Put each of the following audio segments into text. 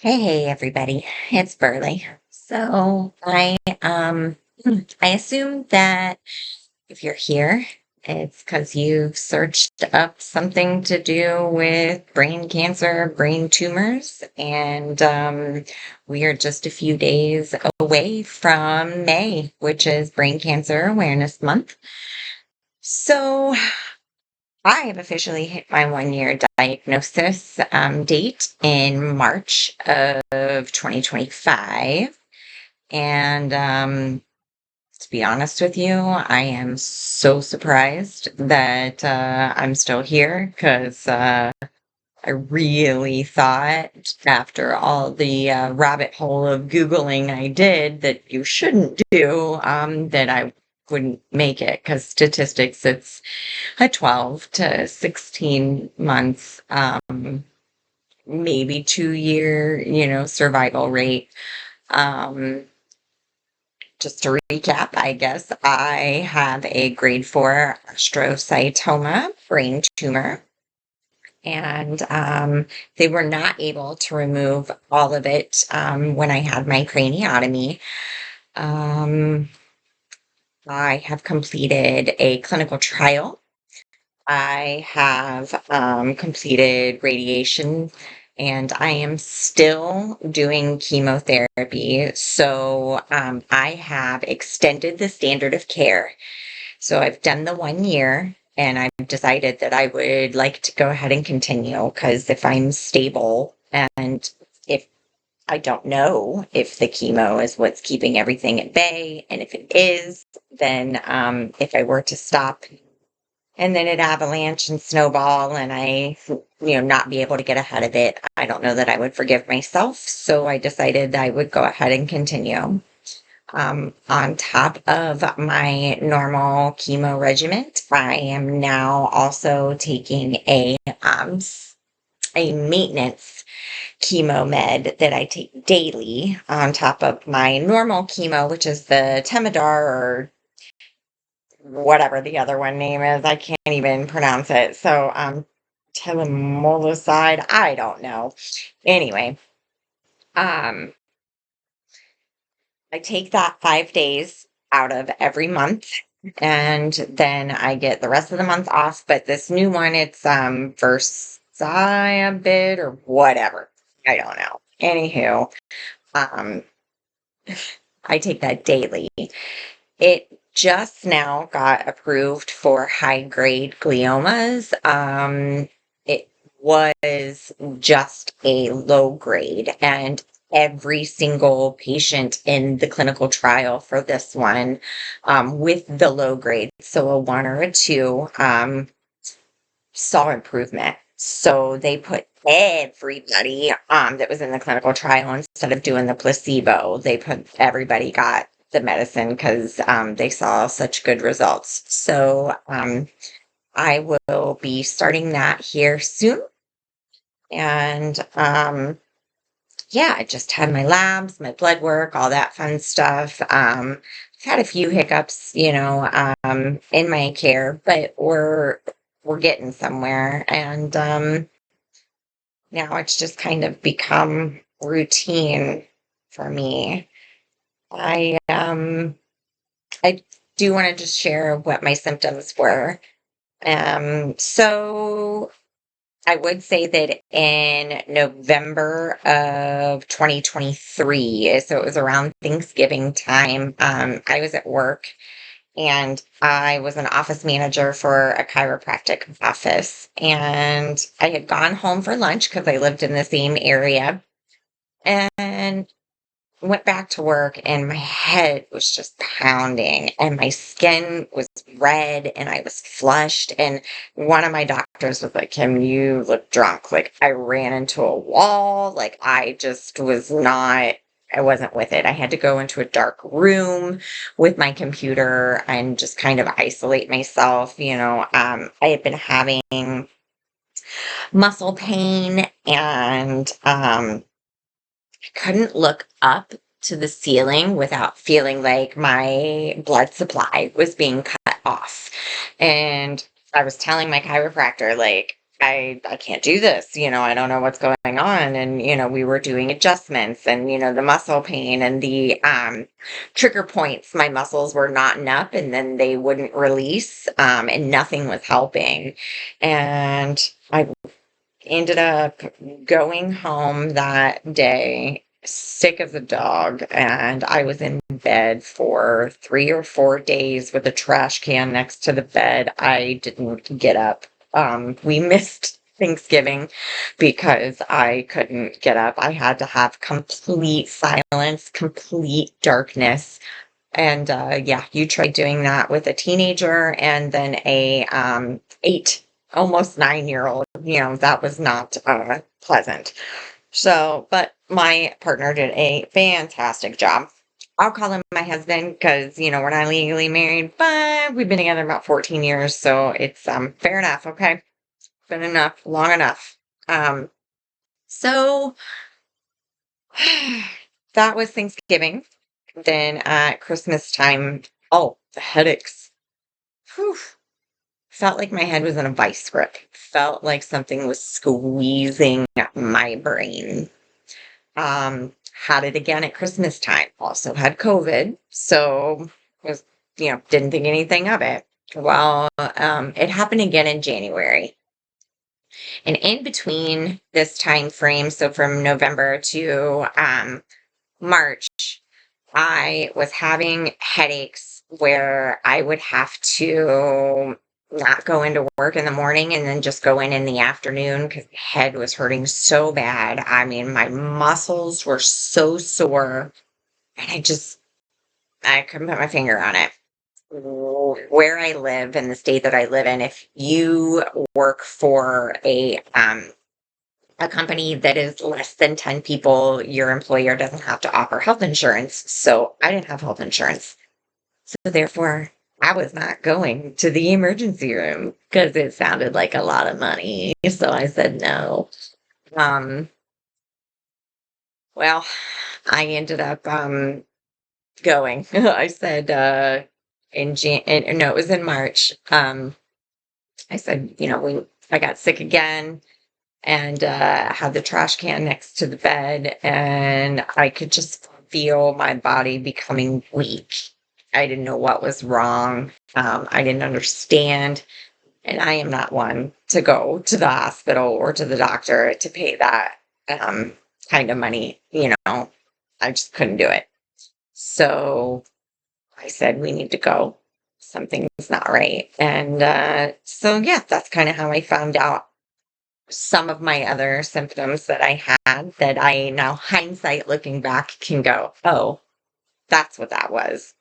Hey everybody, it's Burley. I assume that if you're here, it's because you've searched up something to do with brain cancer, brain tumors, and we are just a few days away from May, which is Brain Cancer Awareness Month. So I have officially hit my 1 year diagnosis date in March of 2025. And to be honest with you, I am so surprised that I'm still here because I really thought after all the rabbit hole of Googling I did that you shouldn't do, that I wouldn't make it because statistics, it's a 12 to 16 months, maybe 2 year, survival rate. Um, just to recap, I guess I have a grade 4 astrocytoma brain tumor, and they were not able to remove all of it when I had my craniotomy. Um, I have completed a clinical trial. I have completed radiation and I am still doing chemotherapy. So I have extended the standard of care. So I've done the 1 year and I've decided that I would like to go ahead and continue because if I'm stable and if I don't know if the chemo is what's keeping everything at bay, and if it is, then if I were to stop and then it avalanche and snowball and not be able to get ahead of it, I don't know that I would forgive myself. So I decided I would go ahead and continue. On top of my normal chemo regimen, I am now also taking a maintenance chemo med that I take daily on top of my normal chemo, which is the Temodar or whatever the other one name is. I can't even pronounce it. So, telemoloside, I don't know. Anyway, um, I take that 5 days out of every month, and then I get the rest of the month off. But this new one, it's Versailles or whatever. I don't know. Anywho, um, I take that daily. It just now got approved for high grade gliomas. It was just a low grade, and every single patient in the clinical trial for this one, with the low grade, so a 1 or a 2, saw improvement. So they put everybody that was in the clinical trial instead of doing the placebo. They put everybody got the medicine because they saw such good results. So I will be starting that here soon. And yeah, I just had my labs, my blood work, all that fun stuff. I've had a few hiccups, in my care, but we're getting somewhere. And now it's just kind of become routine for me. I do want to just share what my symptoms were. So I would say that in November of 2023, so it was around Thanksgiving time, I was at work and I was an office manager for a chiropractic office. And I had gone home for lunch because I lived in the same area and went back to work, and my head was just pounding and my skin was red and I was flushed. And one of my doctors was like, Kim, you look drunk. Like I ran into a wall. Like I just was not, I wasn't with it. I had to go into a dark room with my computer and just kind of isolate myself. I had been having muscle pain, and I couldn't look up to the ceiling without feeling like my blood supply was being cut off. And I was telling my chiropractor, like, I can't do this, I don't know what's going on. And, we were doing adjustments and, the muscle pain and the trigger points, my muscles were knotting up and then they wouldn't release, and nothing was helping. And I ended up going home that day sick as a dog, and I was in bed for 3 or 4 days with a trash can next to the bed. I didn't get up. We missed Thanksgiving because I couldn't get up. I had to have complete silence, complete darkness. And yeah, you try doing that with a teenager and then a 8, almost 9-year old. That was not pleasant. So, but my partner did a fantastic job. I'll call him my husband because, we're not legally married, but we've been together about 14 years. So it's fair enough. Okay. Been enough, long enough. Um, so that was Thanksgiving. Then at Christmas time, oh, the headaches. Whew. Felt like my head was in a vice grip. Felt like something was squeezing my brain. Had it again at Christmas time. Also had COVID, so was didn't think anything of it. Well, it happened again in January, and in between this time frame, so from November to March, I was having headaches where I would have to not go into work in the morning and then just go in the afternoon because the head was hurting so bad. I mean, my muscles were so sore, and I couldn't put my finger on it. Where I live in the state that I live in, if you work for a company that is less than 10 people, your employer doesn't have to offer health insurance. So I didn't have health insurance. So therefore, I was not going to the emergency room because it sounded like a lot of money. So I said no. Um, well, I ended up going. I said no, it was in March. I said, I got sick again and had the trash can next to the bed, and I could just feel my body becoming weak. I didn't know what was wrong. I didn't understand, and I am not one to go to the hospital or to the doctor to pay that um, kind of money. I just couldn't do it. So I said, we need to go. Something's not right. And so, yeah, that's kind of how I found out some of my other symptoms that I had that I now, hindsight looking back, can go, oh, that's what that was.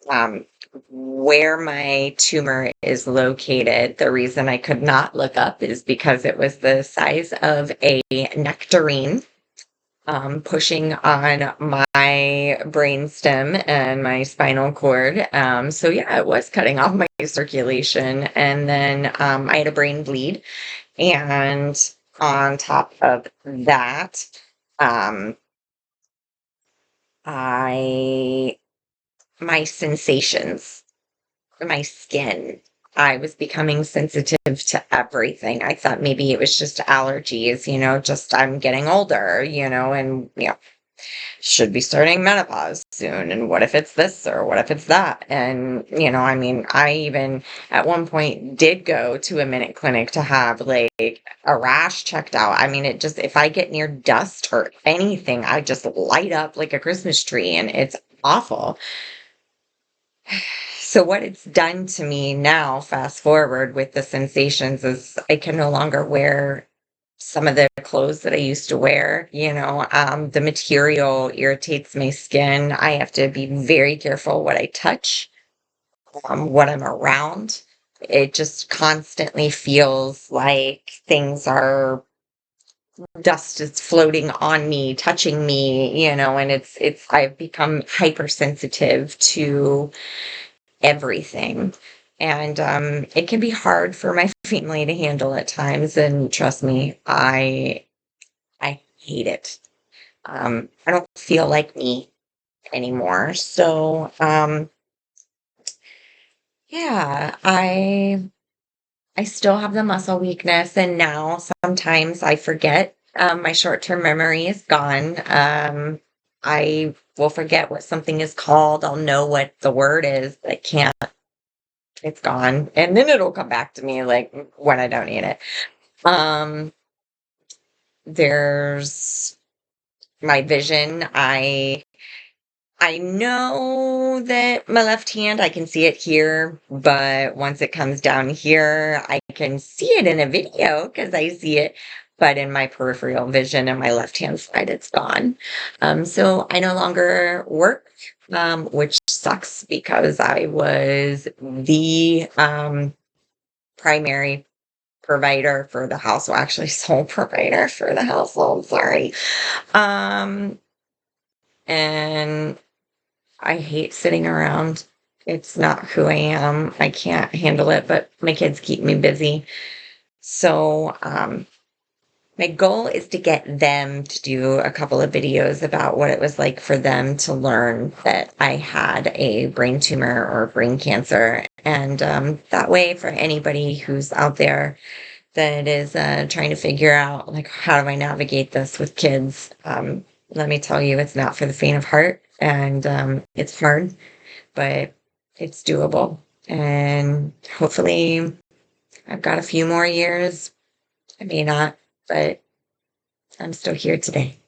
Where my tumor is located, the reason I could not look up is because it was the size of a nectarine, pushing on my brainstem and my spinal cord. So yeah, it was cutting off my circulation. And then I had a brain bleed. And on top of that, um, I my sensations, my skin. I was becoming sensitive to everything. I thought maybe it was just allergies, just I'm getting older, and should be starting menopause soon. And what if it's this or what if it's that? And, I mean, I even at one point did go to a minute clinic to have like a rash checked out. I mean, it just, if I get near dust or anything, I just light up like a Christmas tree, and it's awful. So what it's done to me now, fast forward with the sensations, is I can no longer wear some of the clothes that I used to wear. The material irritates my skin. I have to be very careful what I touch, what I'm around. It just constantly feels like dust is floating on me, touching me, and I've become hypersensitive to everything. And it can be hard for my family to handle at times. And trust me, I hate it. I don't feel like me anymore. So yeah, I still have the muscle weakness, and now sometimes I forget. My short-term memory is gone. I will forget what something is called. I'll know what the word is. I can't. It's gone, and then it'll come back to me like when I don't need it. Um, there's my vision. I know that my left hand, I can see it here, but once it comes down here, I can see it in a video because I see it, but in my peripheral vision and my left hand side, it's gone. So I no longer work, which sucks because I was the primary provider for the house. Well, actually, sole provider for the household. Sorry. Um, and I hate sitting around. It's not who I am. I can't handle it, but my kids keep me busy. So, my goal is to get them to do a couple of videos about what it was like for them to learn that I had a brain tumor or brain cancer. And that way, for anybody who's out there that is trying to figure out, like, how do I navigate this with kids? Let me tell you, it's not for the faint of heart, and it's hard, but it's doable. And hopefully, I've got a few more years. I may not, but I'm still here today.